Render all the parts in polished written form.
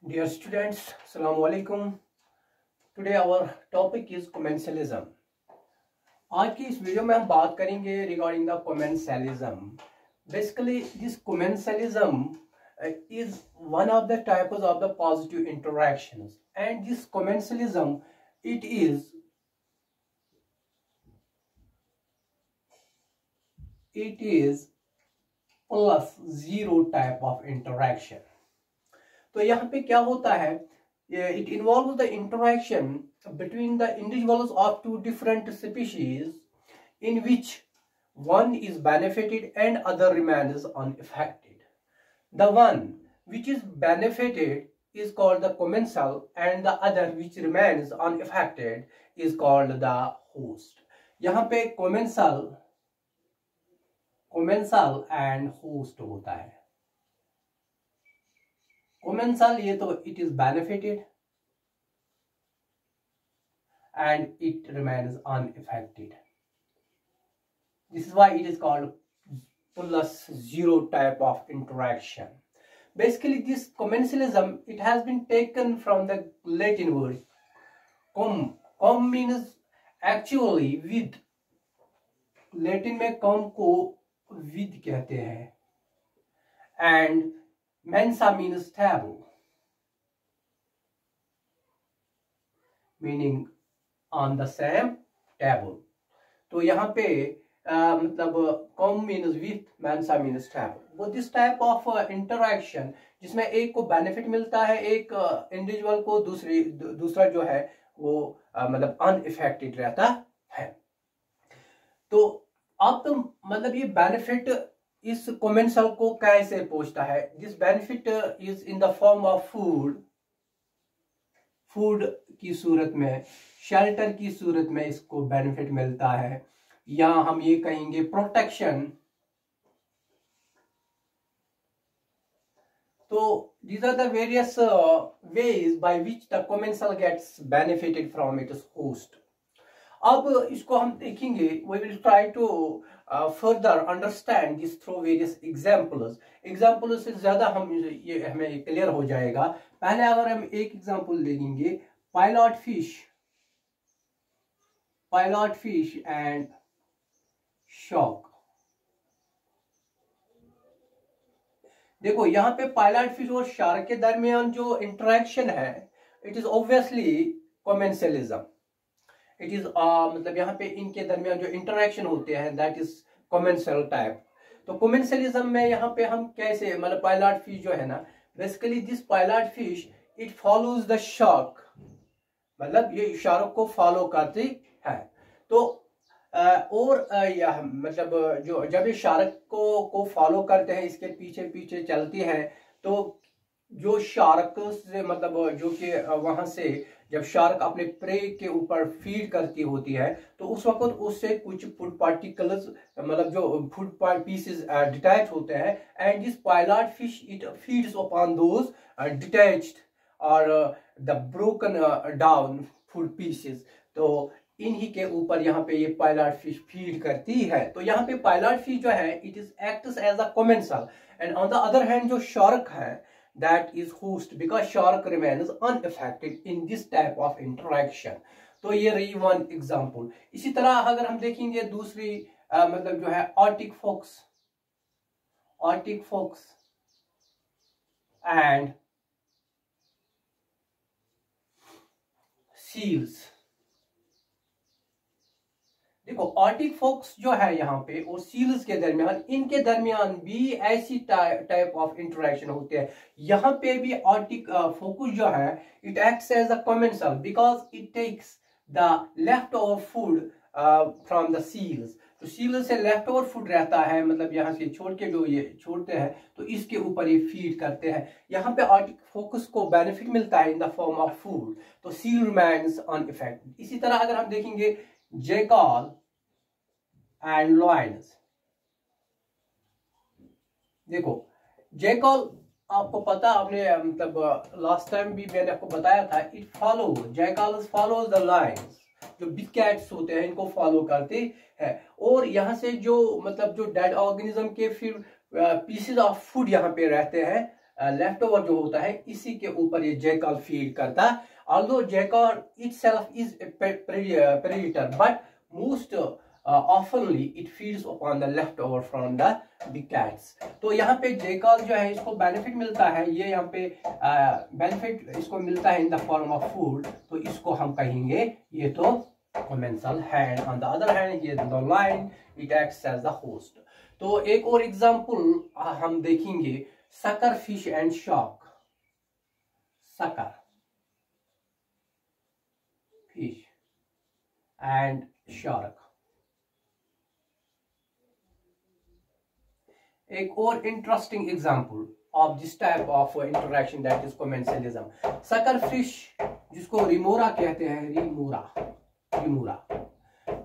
Dear students, Assalamu alaikum. Today our topic is commensalism. आज की इस वीडियो में हम बात करेंगे regarding the commensalism. Basically, this commensalism is one of the types of the positive interactions, and this commensalism it is plus zero type of interaction. तो यहाँ पे क्या होता है, it involves the interaction between the individuals of two different species in which one is benefited and other remains unaffected. The one which is benefited is called the commensal and the other which remains unaffected is called the host. यहाँ पे commensal and host होता है. Commensal ये तो it is benefited and it remains unaffected. This is why it is called plus zero type of interaction. Basically, this commensalism, it has been taken from the Latin word cum. Cum means actually with. Latin में cum को with कहते हैं. And mensa means table, meaning on the same table. तो यहाँ पे मतलब com means with, mensa means table. वो this type of interaction जिसमें एक को benefit मिलता है, एक individual को दूसरा जो है वो मतलब unaffected रहता है. तो अब तो मतलब ये benefit इस commensal को कैसे पहुंचता है? This benefit is in the form of food की सूरत में, shelter की सूरत में इसको benefit मिलता है, या हम ये कहेंगे protection. तो these are the various ways by which the commensal gets benefited from its host. अब इसको हम देखेंगे, we will try to further understand this through various examples. Examples से ज्यादा हमें क्लियर हो जाएगा. पहले अगर हम एक एग्जांपल देखेंगे, pilot fish and shark. देखो यहाँ पे पायलट फिश और शार्क के दरमियान जो इंटरेक्शन है, it is obviously commensalism. It is मतलब यहाँ पे इनके दरमियान जो इंटरेक्शन होते हैं दैट इज commensal टाइप. तो commensalism में यहाँ पे हम कैसे मतलब पायलट फिश जो है ना, basically this pilot fish it follows the shark, मतलब ये शार्क को फॉलो करती है. तो और यह मतलब जो जब ये शार्क को फॉलो करते हैं, इसके पीछे पीछे चलती है, तो जो शार्क से मतलब जो कि वहां से जब शार्क अपने प्रे के ऊपर फीड करती होती है, तो उस वक्त उससे कुछ फूड पार्टिकल्स मतलब जो फूड पीसेस डिटैच होते हैं, and this pilot fish it feeds upon those detached और the broken down food pieces. तो इन्हीं के ऊपर यहाँ पे ये पायलट फिश फीड करती है. तो यहाँ पे पायलट फिश जो है it is acts as a commensal, and on the other hand जो शार्क है that is host because shark remains unaffected in this type of interaction. तो ये रही one example. इसी तरह अगर हम देखेंगे दूसरी मतलब जो है Arctic fox and seals. देखो आर्टिक फॉक्स जो है यहाँ पे और सील्स के दरमियान, इनके दरमियान भी ऐसी टाइप ऑफ इंटरेक्शन होते हैं. यहाँ पे भी आर्टिक फोकस जो है it acts as a commensal because it takes the left over food from the seals. तो सील से लेफ्ट ओवर फूड रहता है, मतलब यहाँ से छोड़ के जो ये छोड़ते हैं तो इसके ऊपर ये फीड करते हैं. यहाँ पे आर्टिक फोकस को बेनिफिट मिलता है in the form of food, तो सील रिमेन्स अनअफेक्टेड. इसी तरह अगर हम देखेंगे जैकल एंड लॉयंस. देखो जैकल आपको पता, आपने मतलब लास्ट टाइम भी मैंने आपको बताया था, it follow jackals follows the Lions. जो बिग कैट्स होते हैं इनको फॉलो करते हैं, और यहाँ से जो मतलब जो डेड ऑर्गेनिज्म के फिर पीसेस ऑफ फूड यहाँ पे रहते हैं लेफ्ट ओवर जो होता है इसी के ऊपर ये जैकल फीड करता है। Although jackal itself is predator but most oftenly it feeds upon the leftover from the big cats। तो यहाँ पे जैकल जो है इसको बेनिफिट मिलता है, ये यहाँ पे बेनिफिट इसको मिलता है in the form of food, तो इसको हम कहेंगे ये तो commensal hand। on the other hand ये the lion it acts as the host। तो एक और एग्जांपल हम देखेंगे, sucker fish and shark। sucker fish and shark। एक और interesting example of this type of interaction that is commensalism. Sucker fish जिसको रिमोरा कहते हैं, रिमोरा।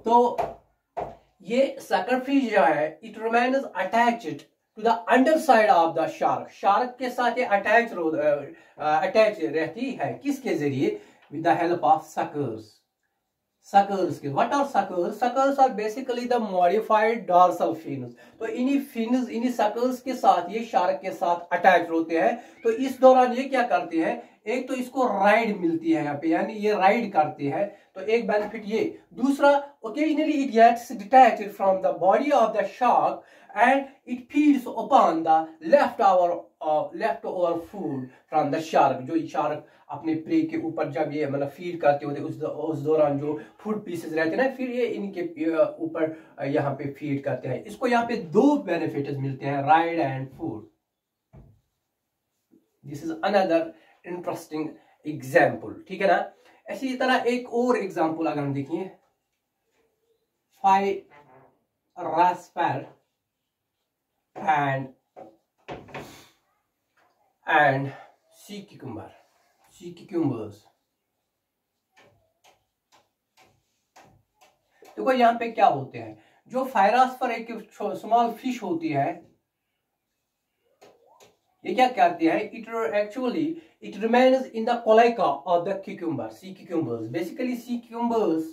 तो ये सकर फिश जो है it remains attached to the under side of the shark. Shark के साथ ये अटैच रहती है, किसके जरिए? With the help of suckers. Suckers के what are suckers? Suckers are basically the modified dorsal fins। तो इन्हीं fins, इन्हीं suckers के साथ ये शार्क के साथ अटैच होते हैं। तो इस दौरान ये क्या करते हैं, एक तो इसको राइड मिलती है यहाँ पे, यानी ये राइड करते हैं, तो एक बेनिफिट ये। दूसरा, occasionally it gets detached from the body of the shark and it feeds upon the leftover food from the shark। जो शार्क अपने प्रे के ऊपर जब ये मतलब फीड करते होते उस दौरान जो फूड पीसेस रहते हैं ना, फिर ये इनके ऊपर यहाँ पे फीड करते हैं। इसको यहाँ पे दो बेनिफिट्स मिलते हैं, ride and food. This is another interesting example, ठीक है ना। इसी तरह एक और एग्जाम्पल अगर हम देखें, फाइरास्पर and sea cucumbers। देखो यहाँ पे क्या होते हैं, जो फाइरास्पर एक स्मॉल फिश होती है, ये क्या करती है, it remains in the cloaca of the cucumber, sea cucumbers। Basically sea cucumbers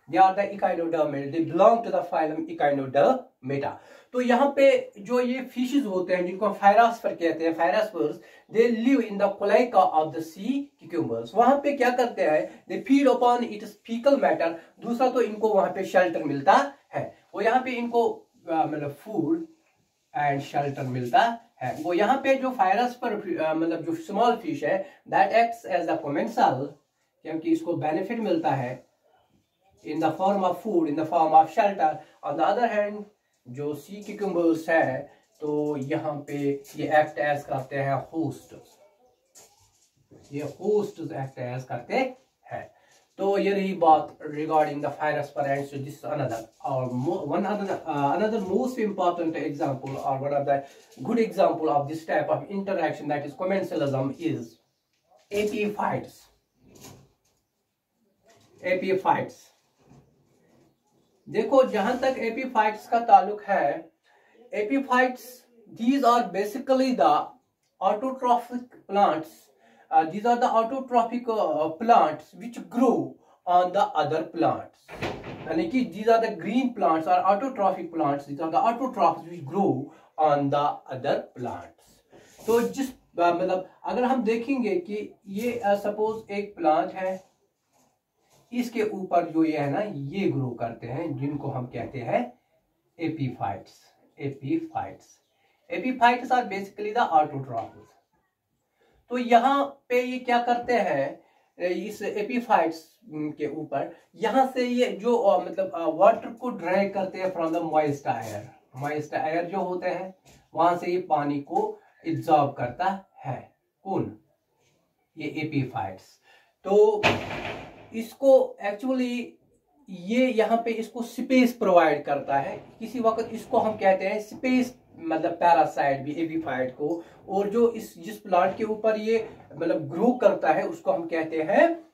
they are the echinodermata, they belong to the phylum Echinodermata। तो यहाँ पे जो ये फिशेस होते हैं जिनको फाइरास्पर कहते हैं, फाइरास्पर्स, they live in the cloaca of the sea cucumbers। वहां पे क्या करते हैं, they feed upon its fecal matter। दूसरा तो इनको वहां पे शेल्टर मिलता है, वो यहाँ पे इनको मतलब फूड एंड शेल्टर मिलता है। वो यहाँ पे जो फाइरास्पर मतलब जो स्मॉल फिश है, दैट एक्ट्स एज द कोमेंसल, क्योंकि इसको बेनिफिट मिलता है in the form of food, in the form of shelter। on the other hand जो सी क्यूकम्बर्स है, तो यहाँ पे ये एक्ट एज करते हैं होस्ट, ये होस्ट एक्ट एज करते हैं। तो ये रही बात regarding the fierasfer and so this another or another most important example or one of the good example of this type of interaction that is commensalism is epiphytes। epiphytes देखो, जहां तक epiphytes का ताल्लुक है, epiphytes these are basically the autotrophic plants। These are the autotrophic plants which grow on the other plants। यानी कि these are the green plants or autotrophic plants, these are the autotrophs which grow on the other plants। तो जिस मतलब अगर हम देखेंगे कि ये सपोज एक प्लांट है, इसके ऊपर जो ये है ना, ये ग्रो करते हैं, जिनको हम कहते हैं epiphytes. Epiphytes are basically the autotrophs. तो यहाँ पे ये क्या करते हैं, इस एपीफाइट्स के ऊपर यहाँ से ये जो मतलब वाटर को ड्राई करते हैं from the moist air. Moist air जो होते हैं वहां से ये पानी को एब्जॉर्ब करता है। कौन? ये एपीफाइट्स। तो इसको एक्चुअली ये यहाँ पे इसको स्पेस प्रोवाइड करता है। किसी वक्त इसको हम कहते हैं स्पेस मतलब पैरासाइट भी एपीफाइट को। और जो जिस प्लांट के ऊपर ये मतलब ग्रो करता है उसको हम कहते हैं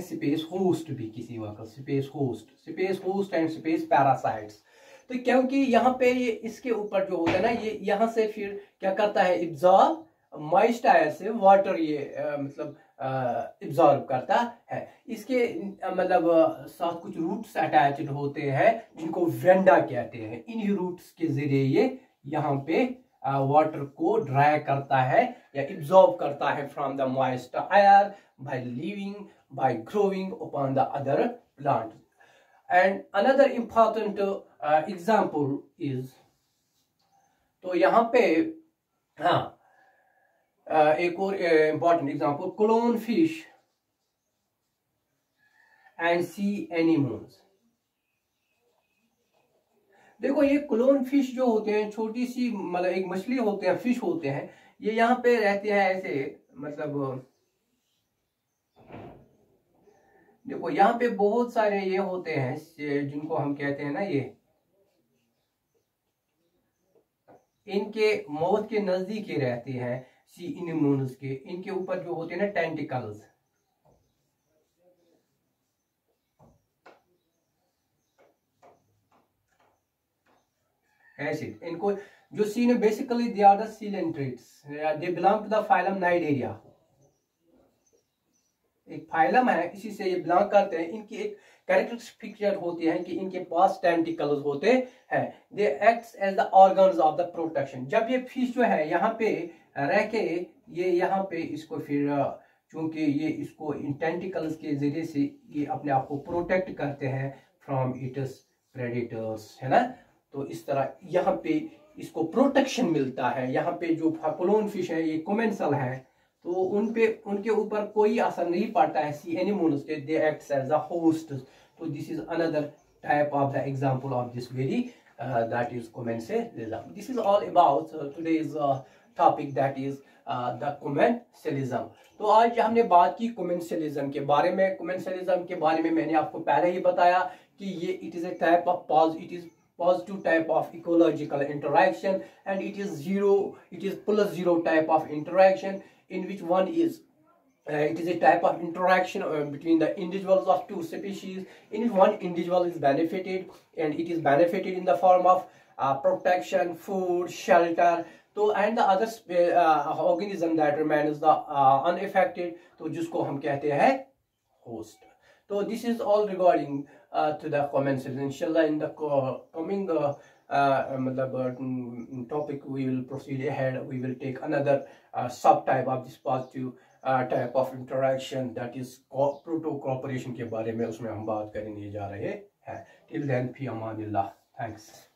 स्पेस होस्ट भी। किसी वक्त space host and space parasites. तो क्योंकि यहाँ पे ये इसके ऊपर जो होता है ना, ये यहाँ से फिर क्या करता है, एब्जॉर्ब मॉइस्ट एयर से वाटर ये मतलब एब्जॉर्ब करता है। इसके मतलब साथ कुछ रूट्स अटैच्ड होते हैं जिनको वेंडा कहते हैं। इन्हीं रूट्स के जरिए ये यहाँ पे वाटर को ड्राई करता है या एब्जॉर्ब करता है from the moist air by living by growing upon the other plant. And another important example is, तो यहाँ पे हाँ एक और important example, clown fish and sea animals. देखो ये क्लोन फिश जो होते हैं, छोटी सी मतलब एक मछली होते हैं, फिश होते हैं, ये यहाँ पे रहते हैं ऐसे, मतलब देखो यहाँ पे बहुत सारे ये होते हैं जिनको हम कहते हैं ना, ये इनके मौत के नजदीक ही रहते हैं सी एनिमल्स के. इनके ऊपर जो होते हैं ना टेंटिकल्स, ऐसे इनको जो सी ने basically they are the coelenterates, they belong to the phylum Cnidaria. एक फाइलम है, इसी से ये बिलोंग करते हैं. इनकी एक कैरेक्टरिस्टिक फीचर होती है कि इनके पास टेंटिकल्स होते हैं. They acts as the organs of the protection. जब ये फिश जो है यहाँ पे रह के ये यहाँ पे इसको फिर चूंकि ये इसको इन टेंटिकल्स के जरिए से ये अपने आप को प्रोटेक्ट करते हैं फ्रॉम इट्स प्रेडेटर्स, है ना. तो इस तरह यहाँ पे इसको प्रोटेक्शन मिलता है. यहाँ पे जो क्लोन फिश है ये कोमेंसल है, तो उनके ऊपर कोई असर नहीं पड़ता है सी एनिमल्स के. दे एक्ट्स एज अ होस्ट. तो this is another type of the example of this very that is commensalism. This is all about today's topic, that is the commensalism. तो आज हमने बात की commensalism के बारे में. commensalism के बारे में मैंने आपको पहले ही बताया कि ये it is a type of positive type of ecological interaction, and it is plus zero type of interaction, in which one is it is a type of interaction between the individuals of two species, in which one individual is benefited, and it is benefited in the form of protection, food, shelter. तो and the other organism that remains the unaffected, तो जिसको हम कहते हैं host. So this is all regarding to the commensalism. Inshallah, in the coming topic we will proceed ahead. We will take another subtype of this positive type of interaction, that is proto cooperation के बारे में उसमें हम बात करने जा रहे हैं. Till then, fi amanillah. Thanks.